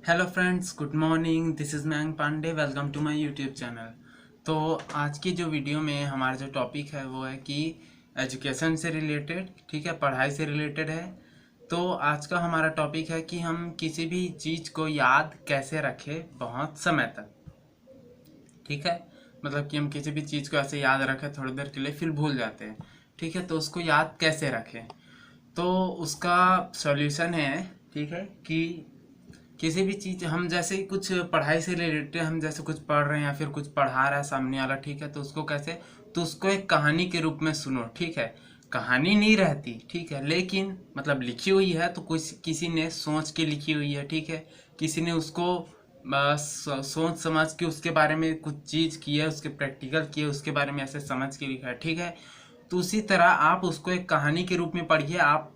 Hello friends, good morning. This is Mayank Pandey. Welcome to my YouTube channel. तो आज की जो वीडियो में हमारा जो टॉपिक है वो है कि एजुकेशन से रिलेटेड, ठीक है, पढ़ाई से रिलेटेड है। तो आज का हमारा टॉपिक है कि हम किसी भी चीज़ को याद कैसे रखें बहुत समय तक, ठीक है। मतलब कि हम किसी भी चीज़ को ऐसे याद रखें थोड़ी देर के लिए फिर भूल जाते हैं, ठीक है। तो उसको याद कैसे रखें, तो उसका सॉल्यूशन है, ठीक है, कि किसी भी चीज़ हम जैसे कुछ पढ़ाई से रिलेटेड हम जैसे कुछ पढ़ रहे हैं या फिर कुछ पढ़ा रहा है सामने वाला, ठीक है, तो उसको कैसे, तो उसको एक कहानी के रूप में सुनो, ठीक है। कहानी नहीं रहती, ठीक है, लेकिन मतलब लिखी हुई है तो कुछ किसी ने सोच के लिखी हुई है, ठीक है। किसी ने उसको सोच समझ के उसके बारे में कुछ चीज़ की है, उसके प्रैक्टिकल किए, उसके बारे में ऐसे समझ के लिखा है, ठीक है। तो उसी तरह आप उसको एक कहानी के रूप में पढ़िए। आप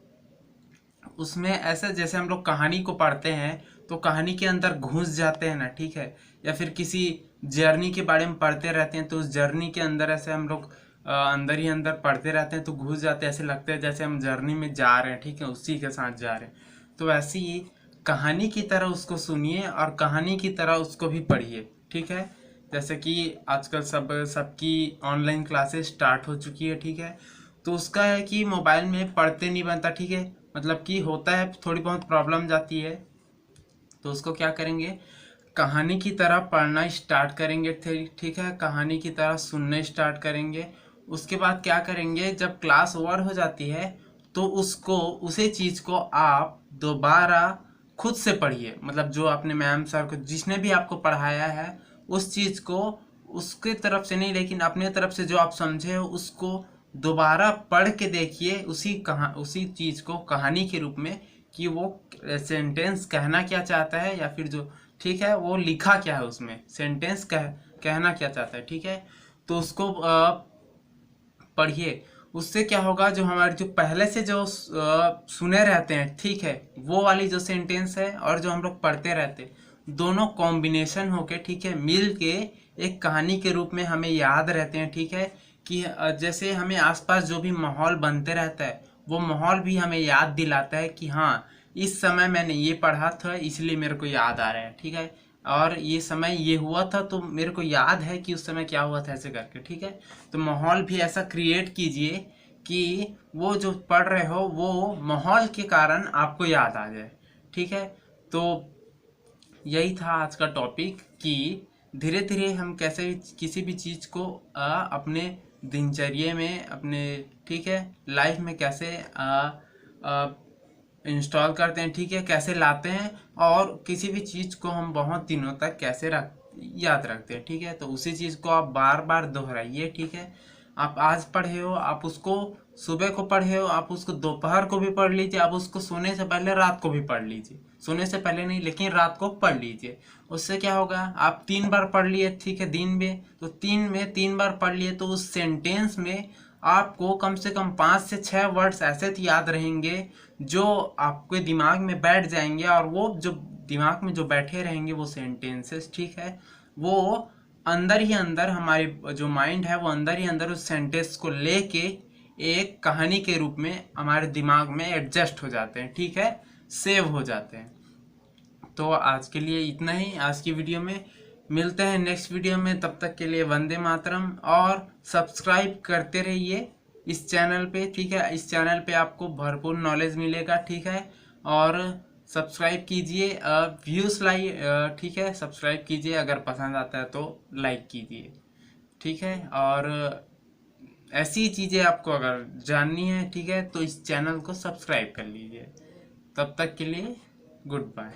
उसमें ऐसे जैसे हम लोग कहानी को पढ़ते हैं तो कहानी के अंदर घुस जाते हैं ना, ठीक है। या फिर किसी जर्नी के बारे में पढ़ते रहते हैं तो उस जर्नी के अंदर ऐसे हम लोग अंदर ही अंदर पढ़ते रहते हैं तो घुस जाते हैं, ऐसे लगता है जैसे हम जर्नी में जा रहे हैं, ठीक है, उसी के साथ जा रहे हैं। तो ऐसे ही कहानी की तरह उसको सुनिए और कहानी की तरह उसको भी पढ़िए, ठीक है। जैसे कि आजकल सबकी ऑनलाइन क्लासेस स्टार्ट हो चुकी है, ठीक है। तो उसका है कि मोबाइल में पढ़ते नहीं बनता, ठीक है। मतलब कि होता है थोड़ी बहुत प्रॉब्लम जाती है, तो उसको क्या करेंगे, कहानी की तरह पढ़ना स्टार्ट करेंगे, ठीक है। कहानी की तरह सुनना स्टार्ट करेंगे। उसके बाद क्या करेंगे, जब क्लास ओवर हो जाती है तो उसको उसी चीज़ को आप दोबारा खुद से पढ़िए। मतलब जो आपने मैम सर को जिसने भी आपको पढ़ाया है उस चीज़ को उसके तरफ से नहीं लेकिन अपने तरफ से जो आप समझे हो उसको दोबारा पढ़ के देखिए, उसी चीज़ को कहानी के रूप में, कि वो सेंटेंस कहना क्या चाहता है या फिर जो, ठीक है, वो लिखा क्या है उसमें, सेंटेंस कहना क्या चाहता है, ठीक है। तो उसको पढ़िए। उससे क्या होगा, जो हमारे जो पहले से जो सुने रहते हैं, ठीक है, वो वाली जो सेंटेंस है और जो हम लोग पढ़ते रहते हैं दोनों कॉम्बिनेशन होके, ठीक है, मिल के एक कहानी के रूप में हमें याद रहते हैं, ठीक है। कि जैसे हमें आसपास जो भी माहौल बनते रहता है वो माहौल भी हमें याद दिलाता है कि हाँ, इस समय मैंने ये पढ़ा था इसलिए मेरे को याद आ रहा है, ठीक है। और ये समय ये हुआ था तो मेरे को याद है कि उस समय क्या हुआ था, ऐसे करके, ठीक है। तो माहौल भी ऐसा क्रिएट कीजिए कि वो जो पढ़ रहे हो वो माहौल के कारण आपको याद आ जाए, ठीक है। तो यही था आज का टॉपिक कि धीरे धीरे हम कैसे किसी भी चीज़ को अपने दिनचर्या में, अपने, ठीक है, लाइफ में कैसे इंस्टॉल करते हैं, ठीक है, कैसे लाते हैं और किसी भी चीज़ को हम बहुत दिनों तक कैसे याद रखते हैं, ठीक है। तो उसी चीज़ को आप बार बार दोहराइए, ठीक है। आप आज पढ़े हो, आप उसको सुबह को पढ़े हो, आप उसको दोपहर को भी पढ़ लीजिए, आप उसको सोने से पहले रात को भी पढ़ लीजिए। सोने से पहले नहीं लेकिन रात को पढ़ लीजिए। उससे क्या होगा, आप 3 बार पढ़ लिए, ठीक है, दिन में, तो 3 बार पढ़ लिए तो उस सेंटेंस में आपको कम से कम 5 से 6 वर्ड्स ऐसे याद रहेंगे जो आपके दिमाग में बैठ जाएंगे और वो जो दिमाग में जो बैठे रहेंगे वो सेंटेंसेस, ठीक है, वो अंदर ही अंदर हमारे जो माइंड है वो अंदर ही अंदर उस सेंटेंस को लेके एक कहानी के रूप में हमारे दिमाग में एडजस्ट हो जाते हैं, ठीक है, सेव हो जाते हैं। तो आज के लिए इतना ही आज की वीडियो में। मिलते हैं नेक्स्ट वीडियो में, तब तक के लिए वंदे मातरम। और सब्सक्राइब करते रहिए इस चैनल पे, ठीक है। इस चैनल पे आपको भरपूर नॉलेज मिलेगा, ठीक है। और सब्सक्राइब कीजिए, व्यूज़ लाइए, ठीक है, सब्सक्राइब कीजिए, अगर पसंद आता है तो लाइक कीजिए, ठीक है। और ऐसी चीज़ें आपको अगर जाननी है, ठीक है, तो इस चैनल को सब्सक्राइब कर लीजिए। तब तक के लिए गुड बाय।